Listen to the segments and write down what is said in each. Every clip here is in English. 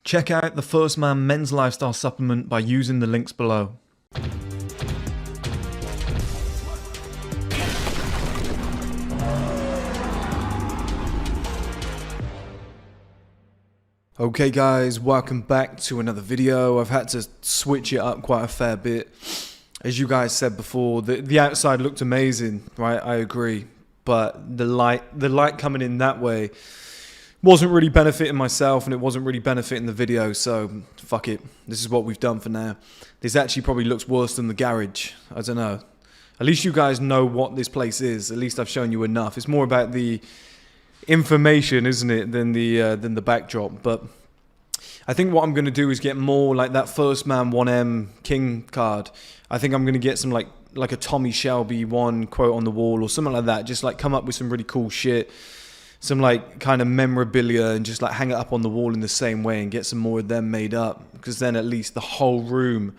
Check out the 1STMAN men's lifestyle supplement by using the links below. Okay guys, welcome back to another video. I've had to switch it up quite a fair bit. As you guys said before, the outside looked amazing, right? I agree. But the light coming in that way wasn't really benefiting myself, and it wasn't really benefiting the video, so fuck it. This is what we've done for now. This actually probably looks worse than the garage. I don't know. At least you guys know what this place is. At least I've shown you enough. It's more about the information, isn't it, than the backdrop. But I think what I'm going to do is get more like that 1STMAN 1M King card. I think I'm going to get some like a Tommy Shelby one quote on the wall or something like that. Just like come up with some really cool shit. Some like kind of memorabilia and just like hang it up on the wall in the same way and get some more of them made up. Because then at least the whole room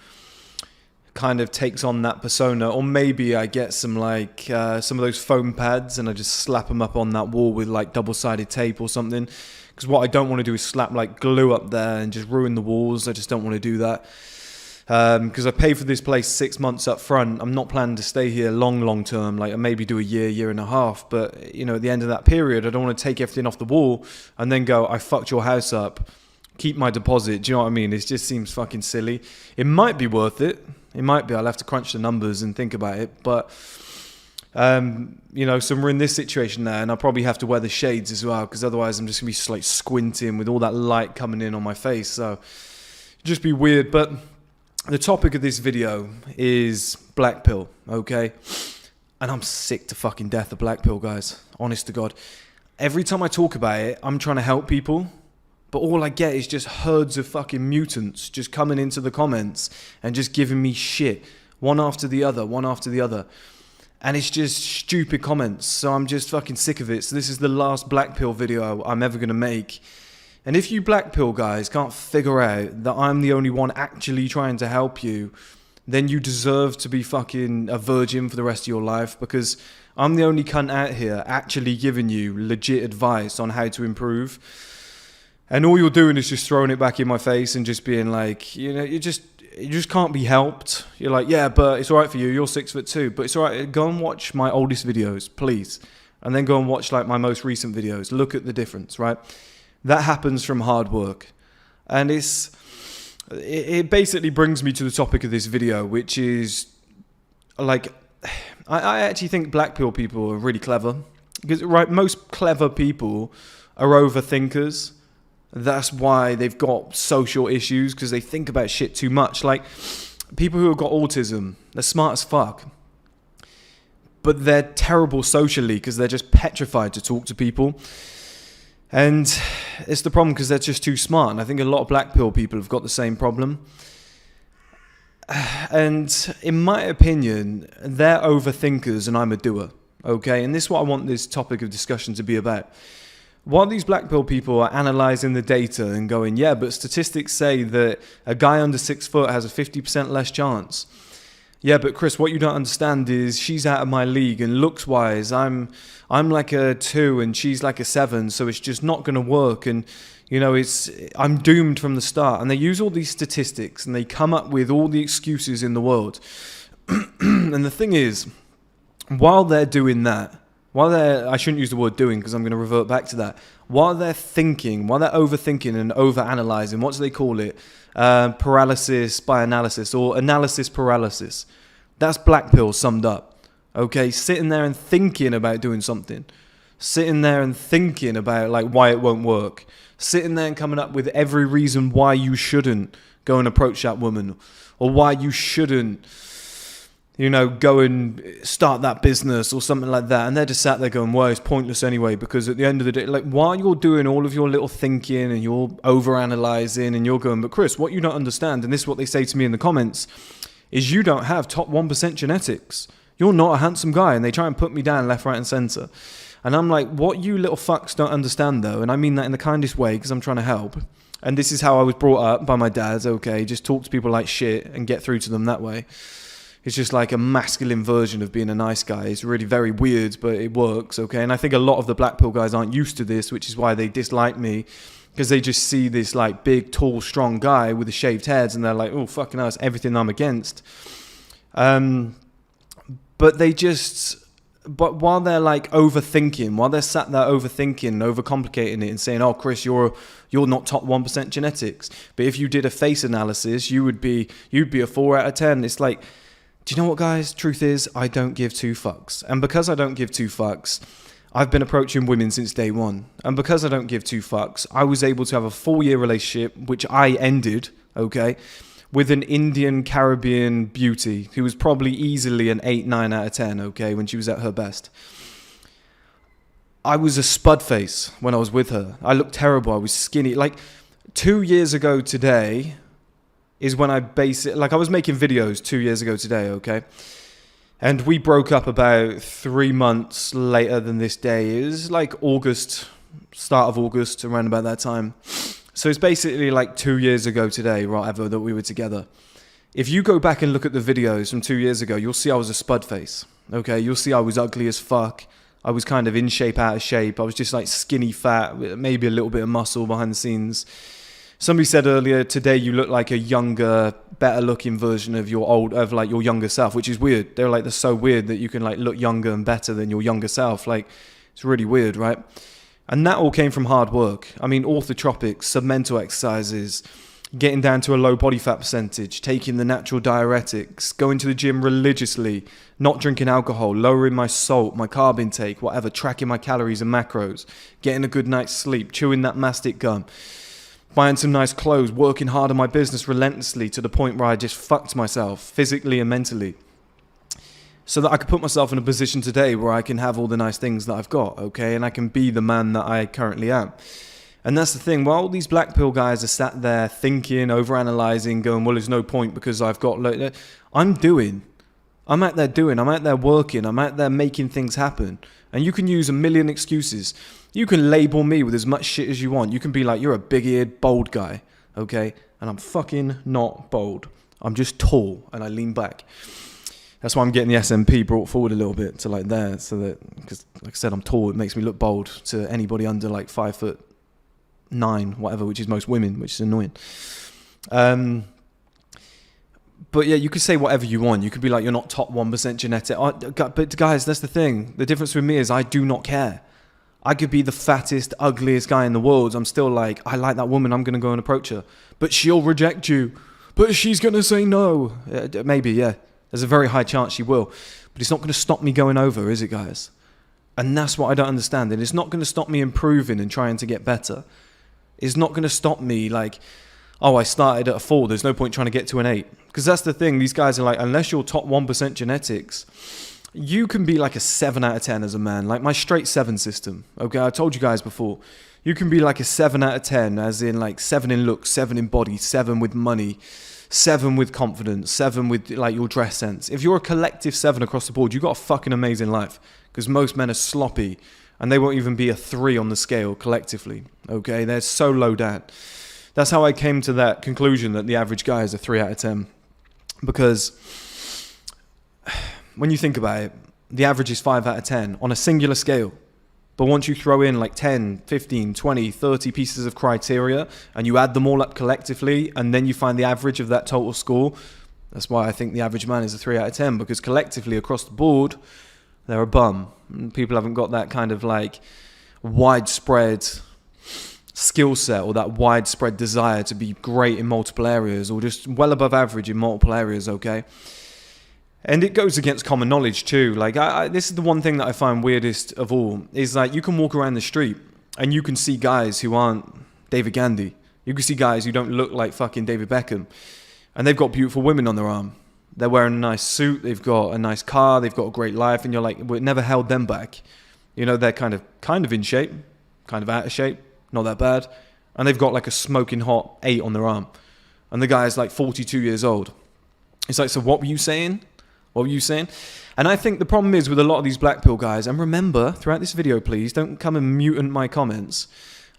kind of takes on that persona. Or maybe I get some like some of those foam pads and I just slap them up on that wall with like double-sided tape or something. Because what I don't want to do is slap like glue up there and just ruin the walls. I just don't want to do that. Because I paid for this place 6 months up front. I'm not planning to stay here long term. Like I maybe do a year and a half. But you know, at the end of that period, I don't want to take everything off the wall and then go, I fucked your house up. Keep my deposit. Do you know what I mean? It just seems fucking silly. It might be worth it. It might be. I'll have to crunch the numbers and think about it. But you know, so we're in this situation now, and I'll probably have to wear the shades as well, because otherwise I'm just gonna be like squinting with all that light coming in on my face. So it'd just be weird. But the topic of this video is black pill, okay? And I'm sick to fucking death of black pill, guys. Honest to God. Every time I talk about it, I'm trying to help people, but all I get is just herds of fucking mutants just coming into the comments and just giving me shit. One after the other, one after the other. And it's just stupid comments, so I'm just fucking sick of it. So this is the last black pill video I'm ever going to make. And if you black pill guys can't figure out that I'm the only one actually trying to help you, then you deserve to be fucking a virgin for the rest of your life, because I'm the only cunt out here actually giving you legit advice on how to improve. And all you're doing is just throwing it back in my face and just being like, you know, you just can't be helped. You're like, yeah, but it's all right for you. You're 6'2", but it's all right. Go and watch my oldest videos, please. And then go and watch like my most recent videos. Look at the difference, right? That happens from hard work. And it basically brings me to the topic of this video, which is like, I actually think black pill people are really clever. Because, right, most clever people are overthinkers. That's why they've got social issues, because they think about shit too much. Like, people who have got autism, they're smart as fuck. But they're terrible socially because they're just petrified to talk to people. And it's the problem because they're just too smart. And I think a lot of black pill people have got the same problem. And in my opinion, they're overthinkers and I'm a doer. Okay? And this is what I want this topic of discussion to be about. While these black pill people are analysing the data and going, yeah, but statistics say that a guy under 6 foot has a 50% less chance. Yeah, but Chris, what you don't understand is she's out of my league, and looks-wise, I'm like a 2 and she's like a 7, so it's just not going to work. And you know, I'm doomed from the start. And they use all these statistics and they come up with all the excuses in the world. And the thing is, while they're doing that, I shouldn't use the word doing because I'm going to revert back to that. While they're thinking, while they're overthinking and overanalyzing, what do they call it? Paralysis by analysis, or analysis paralysis. That's black pill summed up. Okay, sitting there and thinking about doing something. Sitting there and thinking about like why it won't work. Sitting there and coming up with every reason why you shouldn't go and approach that woman, or why you shouldn't, you know, go and start that business or something like that. And they're just sat there going, well, it's pointless anyway, because at the end of the day, like while you're doing all of your little thinking and you're overanalyzing and you're going, but Chris, what you don't understand, and this is what they say to me in the comments, is you don't have top 1% genetics. You're not a handsome guy. And they try and put me down left, right, and center. And I'm like, what you little fucks don't understand though, and I mean that in the kindest way because I'm trying to help. And this is how I was brought up by my dad, okay, just talk to people like shit and get through to them that way. It's just like a masculine version of being a nice guy. It's really very weird, but it works, okay? And I think a lot of the black pill guys aren't used to this, which is why they dislike me because they just see this like big, tall, strong guy with the shaved heads, and they're like, oh, fucking hell, that's everything I'm against. But while they're like overthinking, while they're sat there overthinking, overcomplicating it and saying, oh, Chris, you're not top 1% genetics. But if you did a face analysis, you'd be a 4 out of 10. It's like, do you know what, guys? Truth is, I don't give two fucks. And because I don't give two fucks, I've been approaching women since day one. And because I don't give two fucks, I was able to have a 4-year relationship, which I ended, okay, with an Indian Caribbean beauty who was probably easily an 8, 9 out of 10, okay, when she was at her best. I was a spud face when I was with her. I looked terrible. I was skinny. Like 2 years ago today is when I I was making videos 2 years ago today, okay? And we broke up about 3 months later than this day. It was like August, start of August, around about that time. So it's basically like 2 years ago today, whatever, that we were together. If you go back and look at the videos from 2 years ago, you'll see I was a spud face, okay? You'll see I was ugly as fuck. I was kind of in shape, out of shape. I was just like skinny fat, with maybe a little bit of muscle behind the scenes. Somebody said earlier, today you look like a younger, better looking version of your younger self, which is weird. They're like, they're so weird that you can like look younger and better than your younger self. Like, it's really weird, right? And that all came from hard work. I mean, orthotropics, submental exercises, getting down to a low body fat percentage, taking the natural diuretics, going to the gym religiously, not drinking alcohol, lowering my salt, my carb intake, whatever, tracking my calories and macros, getting a good night's sleep, chewing that mastic gum, buying some nice clothes, working hard on my business relentlessly to the point where I just fucked myself physically and mentally, so that I could put myself in a position today where I can have all the nice things that I've got, okay? And I can be the man that I currently am. And that's the thing. While all these black pill guys are sat there thinking, overanalyzing, going, well, there's no point because I've got... I'm out there doing. I'm out there working. I'm out there making things happen. And you can use a million excuses. You can label me with as much shit as you want. You can be like, you're a big-eared, bold guy, okay? And I'm fucking not bold. I'm just tall, and I lean back. That's why I'm getting the SMP brought forward a little bit to like there, so that, because like I said, I'm tall, it makes me look bold to anybody under like 5'9", whatever, which is most women, which is annoying. But yeah, you could say whatever you want. You could be like, you're not top 1% genetic. But guys, that's the thing. The difference with me is I do not care. I could be the fattest, ugliest guy in the world. I'm still like, I like that woman, I'm going to go and approach her. But she'll reject you. But she's going to say no. Maybe, yeah. There's a very high chance she will. But it's not going to stop me going over, is it, guys? And that's what I don't understand. And it's not going to stop me improving and trying to get better. It's not going to stop me like, oh, I started at a 4. There's no point trying to get to an 8. Because that's the thing. These guys are like, unless you're top 1% genetics, you can be like a 7 out of 10 as a man. Like my straight 7 system. Okay, I told you guys before. You can be like a 7 out of 10, as in like 7 in looks, 7 in body, 7 with money, 7 with confidence, 7 with like your dress sense. If you're a collective 7 across the board, you've got a fucking amazing life. Because most men are sloppy and they won't even be a 3 on the scale collectively. Okay, they're so low down. That's how I came to that conclusion that the average guy is a 3 out of 10. Because when you think about it, the average is 5 out of 10 on a singular scale. But once you throw in like 10, 15, 20, 30 pieces of criteria and you add them all up collectively and then you find the average of that total score, that's why I think the average man is a 3 out of 10, because collectively across the board, they're a bum. People haven't got that kind of like widespread skill set or that widespread desire to be great in multiple areas or just well above average in multiple areas, okay? And it goes against common knowledge too. Like this is the one thing that I find weirdest of all, is like you can walk around the street and you can see guys who aren't David Gandhi. You can see guys who don't look like fucking David Beckham. And they've got beautiful women on their arm. They're wearing a nice suit, they've got a nice car, they've got a great life, and you're like, well, it never held them back. You know, they're kind of in shape, kind of out of shape, not that bad. And they've got like a smoking hot 8 on their arm. And the guy's like 42 years old. It's like, so what were you saying? What were you saying? And I think the problem is with a lot of these black pill guys, and remember, throughout this video, please, don't come and mutant my comments.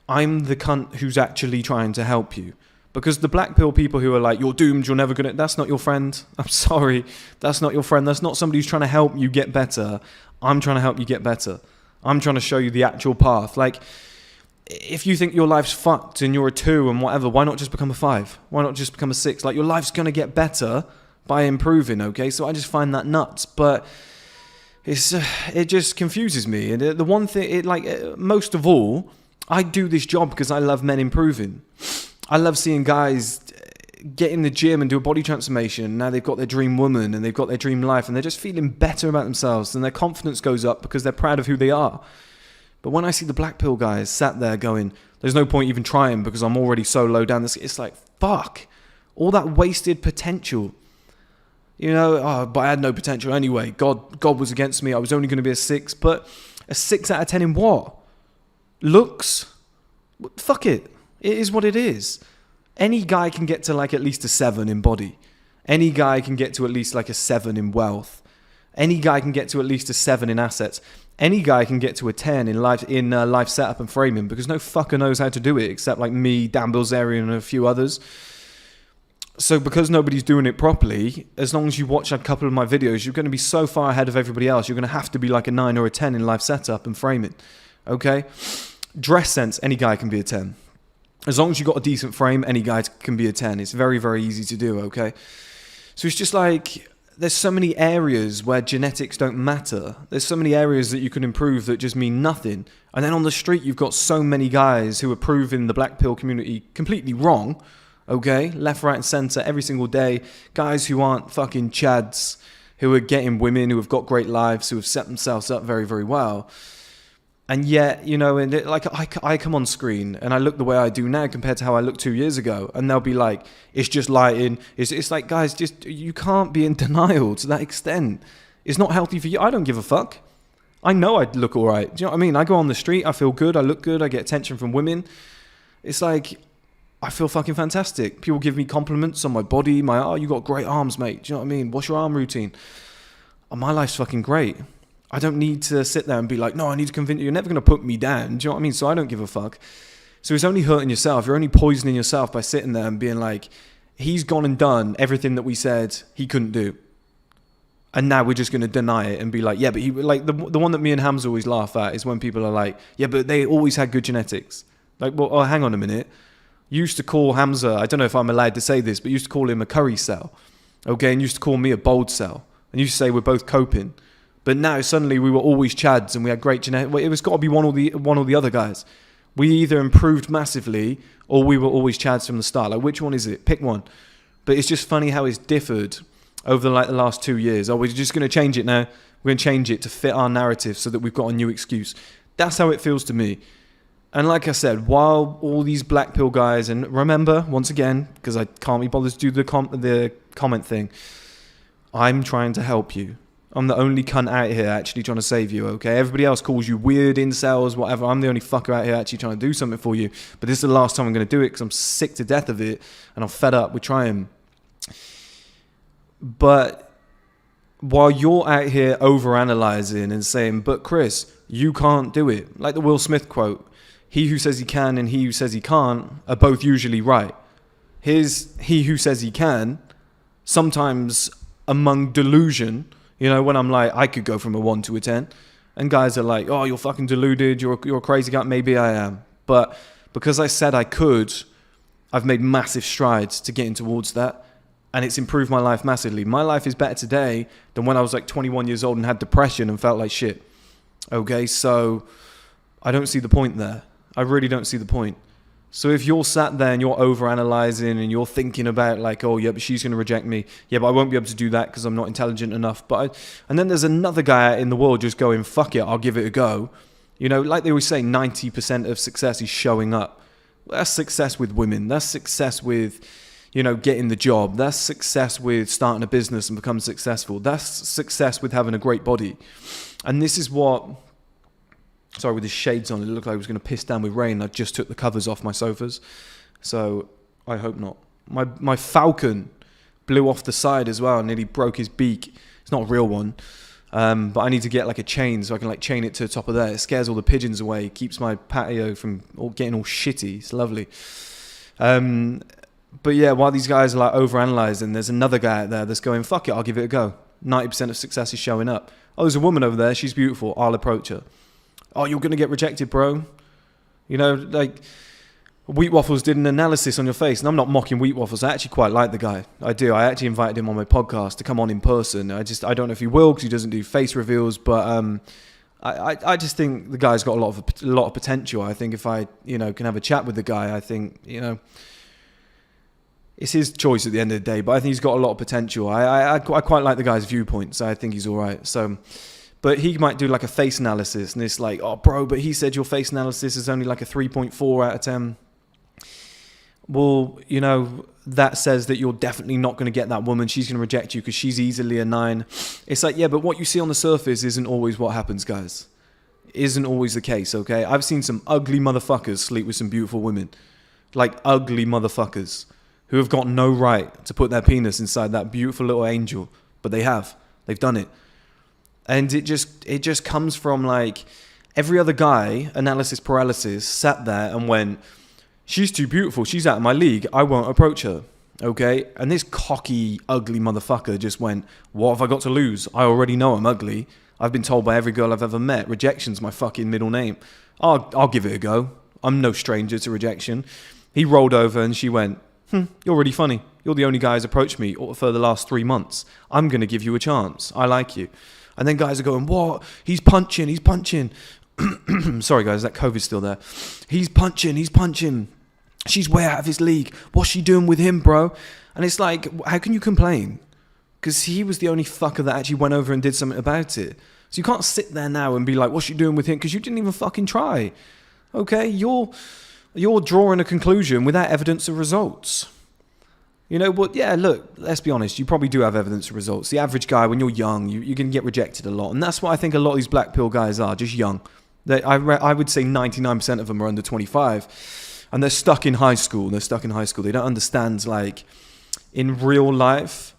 I'm the cunt who's actually trying to help you. Because the black pill people who are like, you're doomed, you're never gonna, that's not your friend. I'm sorry, that's not your friend. That's not somebody who's trying to help you get better. I'm trying to help you get better. I'm trying to show you the actual path. Like, if you think your life's fucked and you're a 2 and whatever, why not just become a 5? Why not just become a 6? Like, your life's going to get better by improving, okay? So I just find that nuts. But it just confuses me. And the one thing, most of all, I do this job because I love men improving. I love seeing guys get in the gym and do a body transformation. Now they've got their dream woman and they've got their dream life and they're just feeling better about themselves and their confidence goes up because they're proud of who they are. But when I see the black pill guys sat there going, there's no point even trying because I'm already so low down this, it's like, fuck, all that wasted potential. You know, oh, but I had no potential anyway. God was against me. I was only going to be a 6, but a 6 out of 10 in what? Looks? Fuck it. It is what it is. Any guy can get to like at least a 7 in body. Any guy can get to at least like a 7 in wealth. Any guy can get to at least a 7 in assets. Any guy can get to a 10 in life setup and framing because no fucker knows how to do it except like me, Dan Bilzerian and a few others. So because nobody's doing it properly, as long as you watch a couple of my videos, you're going to be so far ahead of everybody else. You're going to have to be like a 9 or a 10 in life setup and framing. Okay? Dress sense, any guy can be a 10. As long as you've got a decent frame, any guy can be a 10. It's very, very easy to do, okay? So it's just like, there's so many areas where genetics don't matter. There's so many areas that you can improve that just mean nothing. And then on the street, you've got so many guys who are proving the black pill community completely wrong, okay? Left, right, and center every single day. Guys who aren't fucking chads, who are getting women, who have got great lives, who have set themselves up very, very well. And yet, you know, and I come on screen and I look the way I do now compared to how I looked 2 years ago. And they'll be like, it's just lighting. It's like, guys, just, you can't be in denial to that extent. It's not healthy for you. I don't give a fuck. I know I look all right. Do you know what I mean? I go on the street. I feel good. I look good. I get attention from women. It's like, I feel fucking fantastic. People give me compliments on my body. Oh, you got great arms, mate. Do you know what I mean? What's your arm routine? Oh, my life's fucking great. I don't need to sit there and be like, no, I need to convince you. You're never going to put me down. Do you know what I mean? So I don't give a fuck. So it's only hurting yourself. You're only poisoning yourself by sitting there and being like, he's gone and done everything that we said he couldn't do. And now we're just going to deny it and be like, yeah, but he, like the one that me and Hamza always laugh at is when people are like, yeah, but they always had good genetics. Like, well, oh, hang on a minute. You used to call Hamza, I don't know if I'm allowed to say this, but you used to call him a curry cell. Okay. And used to call me a bold cell. And you used to say we're both coping. But now suddenly we were always chads and we had great genetics. It was got to be one or the other guys. We either improved massively or we were always chads from the start. Like, which one is it? Pick one. But it's just funny how it's differed over the last 2 years. Oh, we're just going to change it now. We're going to change it to fit our narrative so that we've got a new excuse. That's how it feels to me. And like I said, while all these black pill guys, and remember, once again, because I can't be bothered to do the comment thing, I'm trying to help you. I'm the only cunt out here actually trying to save you, okay? Everybody else calls you weird, incels, whatever. I'm the only fucker out here actually trying to do something for you. But this is the last time I'm going to do it because I'm sick to death of it and I'm fed up with trying. But while you're out here overanalyzing and saying, but Chris, you can't do it. Like the Will Smith quote, he who says he can and he who says he can't are both usually right. Here's he who says he can, sometimes among delusion. You know, when I'm like, I could go from a 1 to a 10. And guys are like, oh, you're fucking deluded. You're a crazy guy. Maybe I am. But because I said I could, I've made massive strides to getting towards that. And it's improved my life massively. My life is better today than when I was like 21 years old and had depression and felt like shit. Okay, so I don't see the point there. I really don't see the point. So if you're sat there and you're overanalyzing and you're thinking about like, oh yeah, but she's going to reject me. Yeah, but I won't be able to do that because I'm not intelligent enough. And then there's another guy out in the world just going, fuck it, I'll give it a go. You know, like they always say, 90% of success is showing up. That's success with women. That's success with, you know, getting the job. That's success with starting a business and becoming successful. That's success with having a great body. And this is what... Sorry, with the shades on, it looked like it was going to piss down with rain. I just took the covers off my sofas. So, I hope not. My falcon blew off the side as well and nearly broke his beak. It's not a real one. But I need to get like a chain so I can like chain it to the top of there. It scares all the pigeons away. Keeps my patio from getting all shitty. It's lovely. But yeah, while these guys are like overanalyzing, there's another guy out there that's going, fuck it, I'll give it a go. 90% of success is showing up. Oh, there's a woman over there. She's beautiful. I'll approach her. Oh, you're going to get rejected, bro. You know, like Wheat Waffles did an analysis on your face, and I'm not mocking Wheat Waffles. I actually quite like the guy. I do. I actually invited him on my podcast to come on in person. I don't know if he will because he doesn't do face reveals, but I just think the guy's got a lot of potential. I think if I can have a chat with the guy, I think it's his choice at the end of the day. But I think he's got a lot of potential. I quite like the guy's viewpoints. I think he's all right. So. But he might do like a face analysis, and it's like, oh, bro, but he said your face analysis is only like a 3.4 out of 10. Well, that says that you're definitely not going to get that woman. She's going to reject you because she's easily a 9. It's like, yeah, but what you see on the surface isn't always what happens, guys. Isn't always the case, okay? I've seen some ugly motherfuckers sleep with some beautiful women. Like ugly motherfuckers who have got no right to put their penis inside that beautiful little angel. But they have. They've done it. And it just comes from like every other guy, analysis paralysis, sat there and went, she's too beautiful, she's out of my league, I won't approach her. Okay? And this cocky, ugly motherfucker just went, what have I got to lose? I already know I'm ugly. I've been told by every girl I've ever met, rejection's my fucking middle name. I'll give it a go. I'm no stranger to rejection. He rolled over and she went, you're really funny. You're the only guy who's approached me for the last 3 months. I'm going to give you a chance. I like you. And then guys are going, what? He's punching. Sorry, guys, that COVID's still there. He's punching. She's way out of his league. What's she doing with him, bro? And it's like, how can you complain? Because he was the only fucker that actually went over and did something about it. So you can't sit there now and be like, what's she doing with him? Because you didn't even fucking try. Okay? You're drawing a conclusion without evidence of results. But yeah, look, let's be honest. You probably do have evidence of results. The average guy, when you're young, you're going to get rejected a lot. And that's what I think a lot of these black pill guys are, just young. I would say 99% of them are under 25. And they're stuck in high school. They don't understand, like, in real life,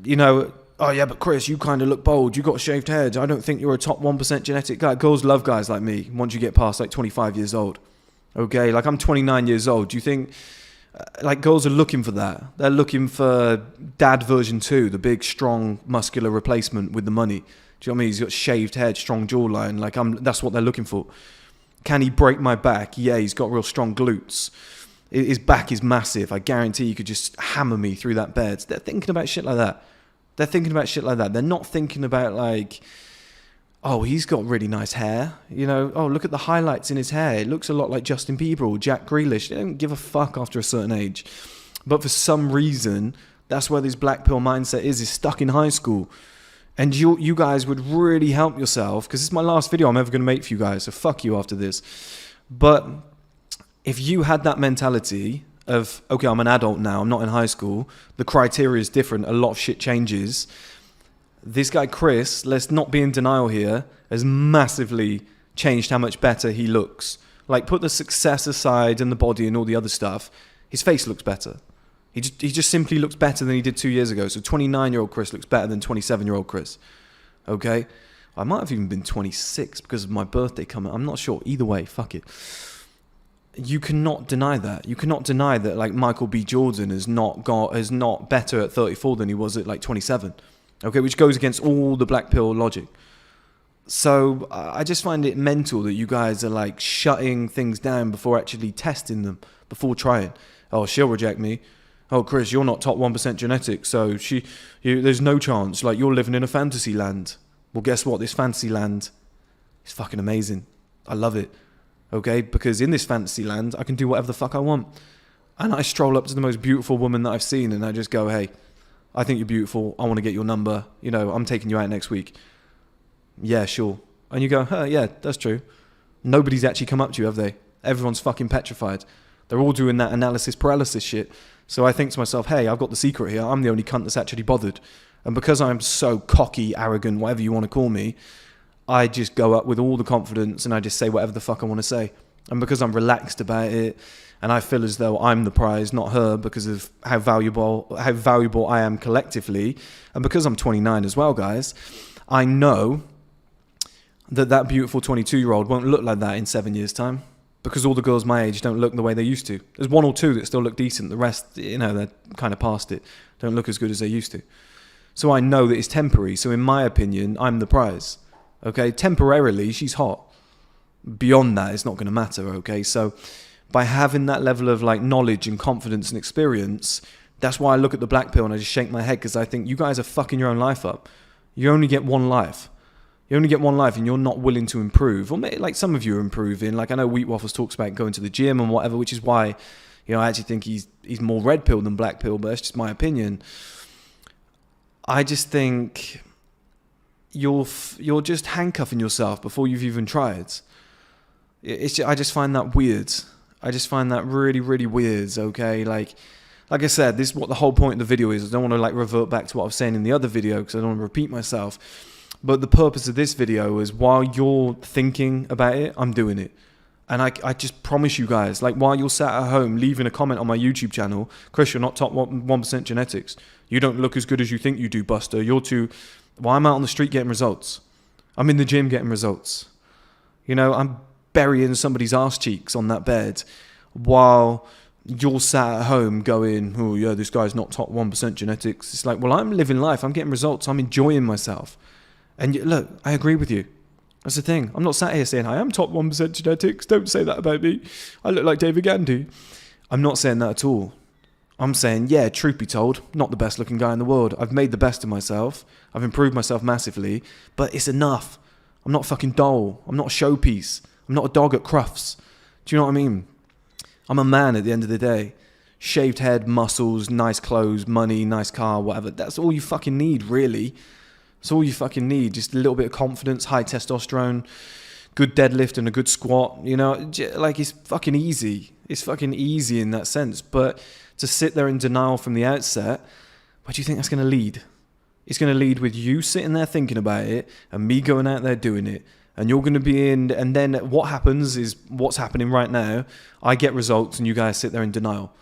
oh yeah, but Chris, you kind of look bold. You got a shaved head. I don't think you're a top 1% genetic guy. Girls love guys like me once you get past, like, 25 years old. Okay? Like, I'm 29 years old. Do you think... like girls are looking for that. They're looking for dad version 2, the big, strong, muscular replacement with the money. Do you know what I mean? He's got shaved head, strong jawline. Like that's what they're looking for. Can he break my back? Yeah, he's got real strong glutes. His back is massive. I guarantee you could just hammer me through that bed. They're thinking about shit like that. They're not thinking about like, oh, he's got really nice hair. Oh, look at the highlights in his hair. It looks a lot like Justin Bieber or Jack Grealish. They don't give a fuck after a certain age. But for some reason, that's where this black pill mindset is stuck in high school. And you guys would really help yourself, because this is my last video I'm ever going to make for you guys, so fuck you after this. But if you had that mentality of, okay, I'm an adult now, I'm not in high school, the criteria is different, a lot of shit changes. This guy, Chris, let's not be in denial here, has massively changed how much better he looks. Like, put the success aside and the body and all the other stuff, his face looks better. He just simply looks better than he did 2 years ago. So 29-year-old Chris looks better than 27-year-old Chris. Okay? I might have even been 26 because of my birthday coming. I'm not sure. Either way, fuck it. You cannot deny that. You cannot deny that, like, Michael B. Jordan is not better at 34 than he was at, like, 27. Okay, which goes against all the black pill logic. So I just find it mental that you guys are like shutting things down before actually testing them, before trying. Oh, she'll reject me. Oh, Chris, you're not top 1% genetic, so there's no chance. Like, you're living in a fantasy land. Well, guess what? This fantasy land is fucking amazing. I love it. Okay, because in this fantasy land, I can do whatever the fuck I want. And I stroll up to the most beautiful woman that I've seen, and I just go, hey, I think you're beautiful. I want to get your number. I'm taking you out next week. Yeah, sure. And you go, yeah, that's true. Nobody's actually come up to you, have they? Everyone's fucking petrified. They're all doing that analysis paralysis shit. So I think to myself, hey, I've got the secret here. I'm the only cunt that's actually bothered. And because I'm so cocky, arrogant, whatever you want to call me, I just go up with all the confidence and I just say whatever the fuck I want to say. And because I'm relaxed about it, and I feel as though I'm the prize, not her, because of how valuable I am collectively, and because I'm 29 as well, guys, I know that beautiful 22-year-old won't look like that in 7 years' time, because all the girls my age don't look the way they used to. There's one or two that still look decent. The rest, they're kind of past it, don't look as good as they used to. So I know that it's temporary. So in my opinion, I'm the prize. Okay, temporarily, she's hot. Beyond that, it's not going to matter, okay? So by having that level of like knowledge and confidence and experience, that's why I look at the black pill and I just shake my head, because I think you guys are fucking your own life up. You only get one life. You only get one life, and you're not willing to improve. Or maybe, like some of you are improving. Like I know Wheat Waffles talks about going to the gym and whatever, which is why, I actually think he's more red pill than black pill, but that's just my opinion. I just think you're just handcuffing yourself before you've even tried. I just find that weird. I just find that really, really weird, okay? Like I said, this is what the whole point of the video is. I don't want to like revert back to what I was saying in the other video because I don't want to repeat myself. But the purpose of this video is while you're thinking about it, I'm doing it. And I just promise you guys, like while you're sat at home leaving a comment on my YouTube channel, Chris, you're not top 1% genetics. You don't look as good as you think you do, Buster. You're too... Well, I'm out on the street getting results. I'm in the gym getting results. I'm burying somebody's arse cheeks on that bed while you're sat at home going, oh yeah, this guy's not top 1% genetics. It's like, well, I'm living life. I'm getting results. I'm enjoying myself. And look, I agree with you. That's the thing. I'm not sat here saying, I am top 1% genetics. Don't say that about me. I look like David Gandy. I'm not saying that at all. I'm saying, yeah, truth be told, not the best looking guy in the world. I've made the best of myself. I've improved myself massively, but it's enough. I'm not a fucking doll. I'm not a showpiece. I'm not a dog at Crufts. Do you know what I mean? I'm a man at the end of the day. Shaved head, muscles, nice clothes, money, nice car, whatever. That's all you fucking need, really. That's all you fucking need. Just a little bit of confidence, high testosterone, good deadlift and a good squat. Like it's fucking easy. It's fucking easy in that sense. But to sit there in denial from the outset, where do you think that's going to lead? It's going to lead with you sitting there thinking about it and me going out there doing it. And you're going to be in, and then what happens is what's happening right now. I get results and you guys sit there in denial.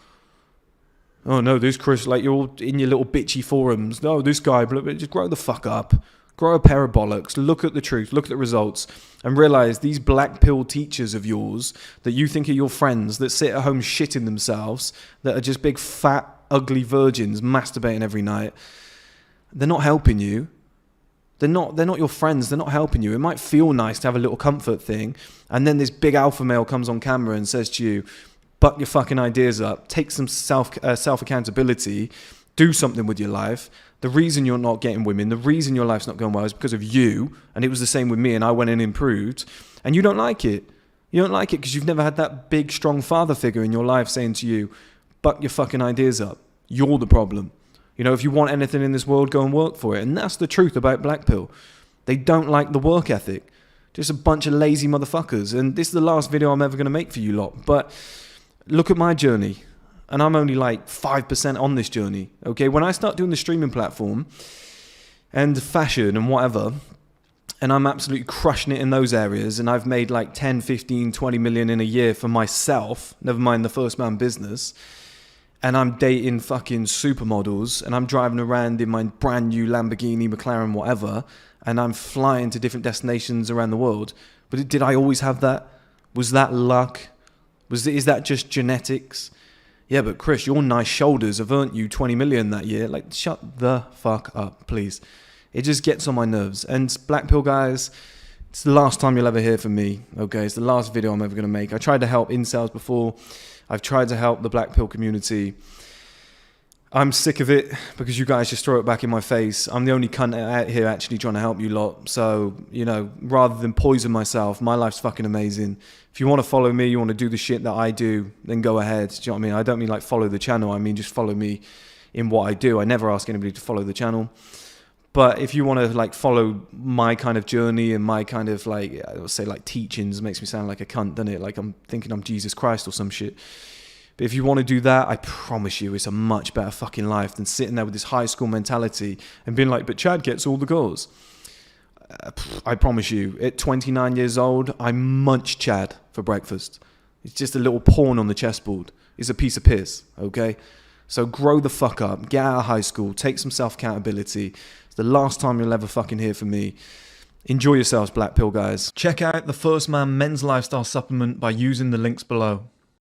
Oh no, this Chris, like you're all in your little bitchy forums. No, this guy, just grow the fuck up. Grow a pair of bollocks. Look at the truth. Look at the results. And realize these black pill teachers of yours that you think are your friends that sit at home shitting themselves, that are just big, fat, ugly virgins masturbating every night. They're not helping you. They're not your friends. They're not helping you. It might feel nice to have a little comfort thing. And then this big alpha male comes on camera and says to you, buck your fucking ideas up, take some self-accountability, do something with your life. The reason you're not getting women, the reason your life's not going well is because of you. And it was the same with me, and I went and improved. And you don't like it. You don't like it because you've never had that big, strong father figure in your life saying to you, buck your fucking ideas up. You're the problem. If you want anything in this world, go and work for it. And that's the truth about black pill. They don't like the work ethic. Just a bunch of lazy motherfuckers. And this is the last video I'm ever going to make for you lot. But look at my journey. And I'm only like 5% on this journey. Okay, when I start doing the streaming platform and fashion and whatever, and I'm absolutely crushing it in those areas, and I've made like 10, 15, 20 million in a year for myself, never mind the 1STMAN business, and I'm dating fucking supermodels, and I'm driving around in my brand new Lamborghini, McLaren, whatever, and I'm flying to different destinations around the world. But did I always have that? Was that luck? Is that just genetics? Yeah, but Chris, your nice shoulders have earned you 20 million that year. Like, shut the fuck up, please. It just gets on my nerves. And black pill guys, it's the last time you'll ever hear from me. Okay, it's the last video I'm ever going to make. I tried to help incels before. I've tried to help the black pill community. I'm sick of it because you guys just throw it back in my face. I'm the only cunt out here actually trying to help you lot. So, rather than poison myself, my life's fucking amazing. If you want to follow me, you want to do the shit that I do, then go ahead. Do you know what I mean? I don't mean like follow the channel. I mean just follow me in what I do. I never ask anybody to follow the channel. But if you want to like follow my kind of journey and my kind of like, I would say like teachings, makes me sound like a cunt, doesn't it? Like I'm thinking I'm Jesus Christ or some shit. But if you want to do that, I promise you it's a much better fucking life than sitting there with this high school mentality and being like, but Chad gets all the girls. I promise you, at 29 years old, I munch Chad for breakfast. It's just a little pawn on the chessboard. It's a piece of piss, okay? So grow the fuck up, get out of high school, take some self-accountability. It's the last time you'll ever fucking hear from me. Enjoy yourselves, black pill guys. Check out the 1STMAN men's lifestyle supplement by using the links below.